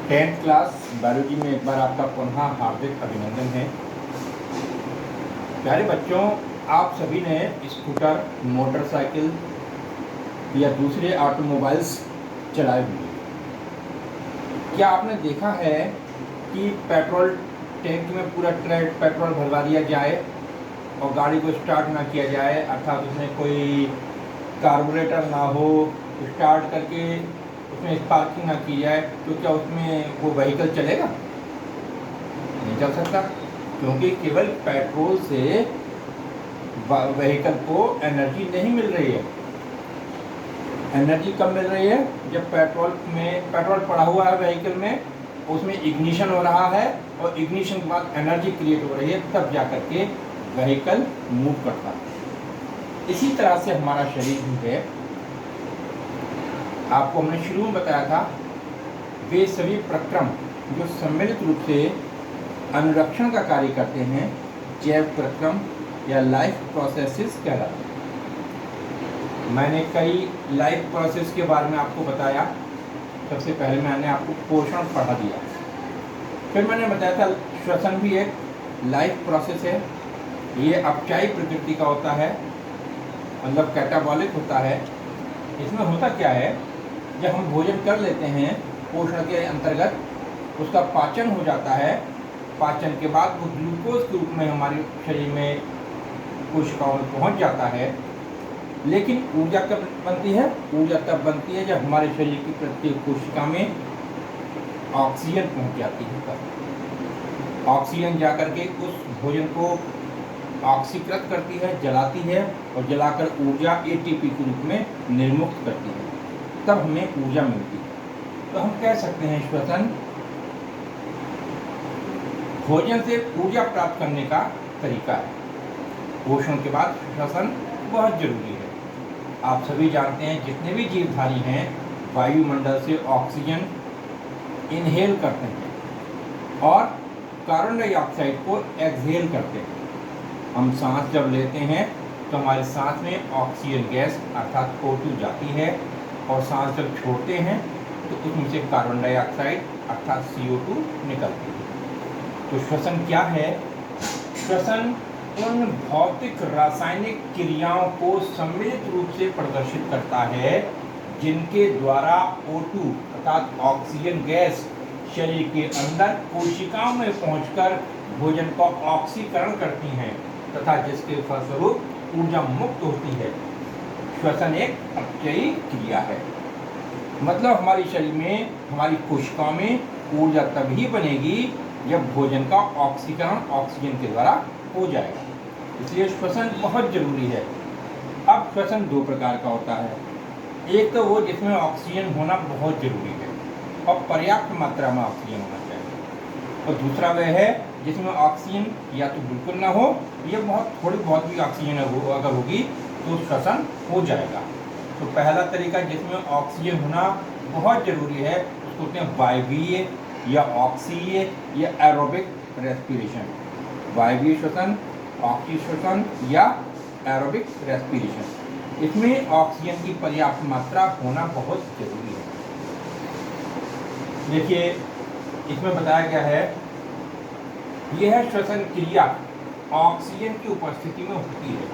10th class biology में एक बार आपका पुनः हार्दिक अभिनंदन है। प्यारे बच्चों, आप सभी ने स्कूटर, मोटरसाइकिल या दूसरे ऑटोमोबाइल्स चलाए होंगे। क्या आपने देखा है कि पेट्रोल टैंक में पूरा पेट्रोल भरवा दिया जाए और गाड़ी को स्टार्ट ना किया जाए, अर्थात उसमें कोई कार्बोरेटर ना हो, स्टार्ट करके उसमें स्पार्किंग ना की जाए, तो क्या उसमें वो व्हीकल चलेगा? नहीं चल सकता, क्योंकि केवल पेट्रोल से व्हीकल को एनर्जी नहीं मिल रही है। एनर्जी कब मिल रही है? जब पेट्रोल पड़ा हुआ है व्हीकल में, उसमें इग्निशन हो रहा है और इग्निशन के बाद एनर्जी क्रिएट हो रही है, तब जा करके व्हीकल मूव करता है। इसी तरह से हमारा शरीर भी है। आपको हमने शुरू में बताया था, वे सभी प्रक्रम जो सम्मिलित रूप से अनुरक्षण का कार्य करते हैं, जैव प्रक्रम या लाइफ प्रोसेसेस कहलाते हैं। मैंने कई लाइफ प्रोसेस के बारे में आपको बताया। सबसे पहले मैंने आपको पोषण पढ़ा दिया, फिर मैंने बताया था श्वसन भी एक लाइफ प्रोसेस है। ये अपचायी प्रकृति का होता है, मतलब कैटाबॉलिक होता है। इसमें होता क्या है, जब हम भोजन कर लेते हैं पोषण के अंतर्गत, उसका पाचन हो जाता है। पाचन के बाद वो ग्लूकोज के रूप में हमारे शरीर में कोशिकाओं में पहुंच जाता है। लेकिन ऊर्जा कब बनती है? ऊर्जा तब बनती है जब हमारे शरीर की प्रत्येक कोशिका में ऑक्सीजन पहुंच जाती है। तब ऑक्सीजन जाकर के उस भोजन को ऑक्सीकृत करती है, जलाती है, और जलाकर ऊर्जा एटीपी के रूप में निर्मुक्त करती है, तब हमें ऊर्जा मिलती है। तो हम कह सकते हैं श्वसन भोजन से ऊर्जा प्राप्त करने का तरीका है। पोषण के बाद श्वसन बहुत जरूरी है। आप सभी जानते हैं, जितने भी जीवधारी हैं वायुमंडल से ऑक्सीजन इनहेल करते हैं और कार्बन डाइऑक्साइड को एक्सहेल करते हैं। हम सांस जब लेते हैं तो हमारे सांस में ऑक्सीजन गैस अर्थात O2 जाती है, और सांस जब छोड़ते हैं तो उसमें से कार्बन डाइऑक्साइड अर्थात CO2 निकलती है। तो श्वसन क्या है? श्वसन उन भौतिक रासायनिक क्रियाओं को सम्मिलित रूप से प्रदर्शित करता है जिनके द्वारा O2 अर्थात ऑक्सीजन गैस शरीर के अंदर कोशिकाओं में पहुंचकर भोजन का ऑक्सीकरण करती हैं तथा जिसके फलस्वरूप ऊर्जा मुक्त होती है। श्वसन एक अपचयी क्रिया है, मतलब हमारे शरीर में, हमारी कोशिकाओं में ऊर्जा तभी बनेगी जब भोजन का ऑक्सीकरण ऑक्सीजन के द्वारा हो जाएगा। इसलिए श्वसन बहुत जरूरी है। अब श्वसन दो प्रकार का होता है। एक तो वो जिसमें ऑक्सीजन होना बहुत जरूरी है और पर्याप्त मात्रा में ऑक्सीजन होना चाहिए, और दूसरा वह है जिसमें ऑक्सीजन या तो बिल्कुल ना हो या बहुत थोड़ी बहुत भी ऑक्सीजन अगर होगी तो श्वसन हो जाएगा। तो पहला तरीका जिसमें ऑक्सीजन होना बहुत जरूरी है, उसको कहते हैं वायवीय या ऑक्सीय या एरोबिक रेस्पिरेशन। वायवीय श्वसन, ऑक्सीय श्वसन या एरोबिक रेस्पिरेशन। इसमें ऑक्सीजन की पर्याप्त मात्रा होना बहुत जरूरी है। देखिए, इसमें बताया गया है, यह श्वसन क्रिया ऑक्सीजन की उपस्थिति में होती है।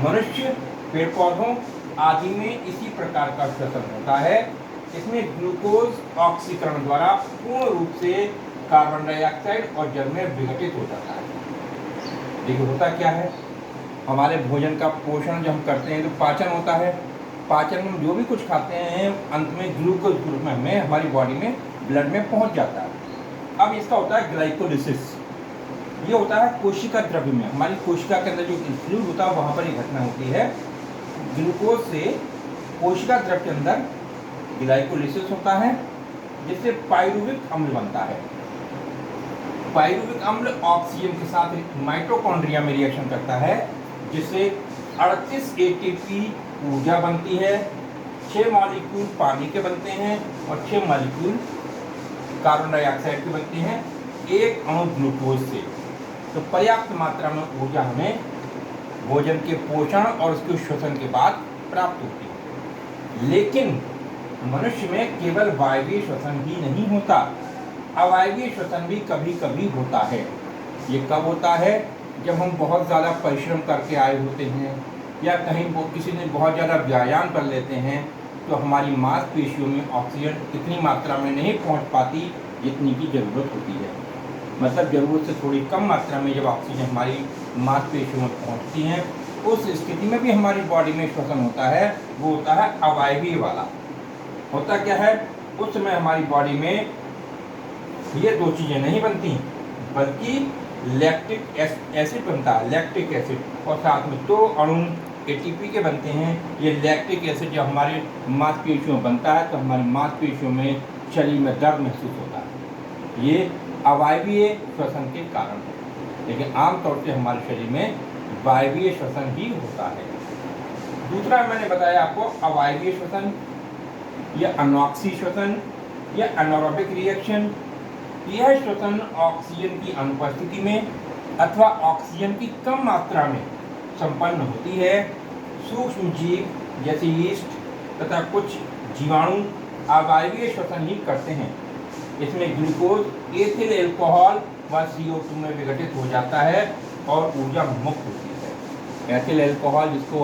मनुष्य, पेड़ पौधों आदि में इसी प्रकार का श्वसन होता है। इसमें ग्लूकोज ऑक्सीकरण द्वारा पूर्ण रूप से कार्बन डाइऑक्साइड और जल में विघटित हो जाता है। देखिए, होता क्या है, हमारे भोजन का पोषण जब हम करते हैं तो पाचन होता है। पाचन में जो भी कुछ खाते हैं अंत में ग्लूकोज के रूप में हमें हमारी बॉडी में, ब्लड में पहुंच जाता है। अब इसका होता है ग्लाइकोलिसिस। ये होता है कोशिका द्रव्य में, हमारी कोशिका के अंदर जो फ्लूइड होता है वहाँ पर ये घटना होती है। ग्लूकोज से कोशिका द्रव्य के अंदर ग्लाइकोलिसिस होता है, जिससे पाइरुविक अम्ल बनता है। पाइरुविक अम्ल ऑक्सीजन के साथ माइटोकॉन्ड्रिया में रिएक्शन करता है, जिससे 38 ATP ऊर्जा बनती है। 6 मॉलिक्यूल पानी के बनते हैं और 6 मॉलिक्यूल कार्बन डाइऑक्साइड के बनते हैं एक अणु ग्लूकोज से। तो पर्याप्त मात्रा में ऊर्जा हमें भोजन के पोषण और उसके श्वसन के बाद प्राप्त होती है। लेकिन मनुष्य में केवल वायवीय श्वसन ही नहीं होता, अवायवीय श्वसन भी कभी कभी होता है। ये कब होता है? जब हम बहुत ज़्यादा परिश्रम करके आए होते हैं या कहीं किसी ने बहुत ज़्यादा व्यायाम कर लेते हैं, तो हमारी मांसपेशियों में ऑक्सीजन इतनी मात्रा में नहीं पहुंच पाती जितनी की ज़रूरत होती है। मतलब ज़रूरत से थोड़ी कम मात्रा में जब ऑक्सीजन हमारी मांसपेशियों में पहुंचती हैं, उस स्थिति में भी हमारी बॉडी में श्वसन होता है, वो होता है अवायवीय वाला। होता क्या है, उस समय हमारी बॉडी में ये दो चीज़ें नहीं बनती, बल्कि लैक्टिक एसिड बनता है, लैक्टिक एसिड, और साथ में दो अणु एटीपी के बनते हैं। ये लैक्टिक एसिड जब हमारे मांसपेशियों में बनता है तो हमारी मांसपेशियों में शरीर में दर्द महसूस होता है। ये अवायवीय श्वसन के कारण है, लेकिन आमतौर से हमारे शरीर में वायवीय श्वसन ही होता है। दूसरा मैंने बताया आपको अवायवीय श्वसन या अनॉक्सी श्वसन या एनारोबिक रिएक्शन। यह श्वसन ऑक्सीजन की अनुपस्थिति में अथवा ऑक्सीजन की कम मात्रा में संपन्न होती है। सूक्ष्म जीव जैसे यीस्ट तथा कुछ जीवाणु अवायवीय श्वसन ही करते हैं। इसमें ग्लूकोज एथिल अल्कोहल व CO2 में विघटित हो जाता है और ऊर्जा मुक्त होती है। एथिल अल्कोहल जिसको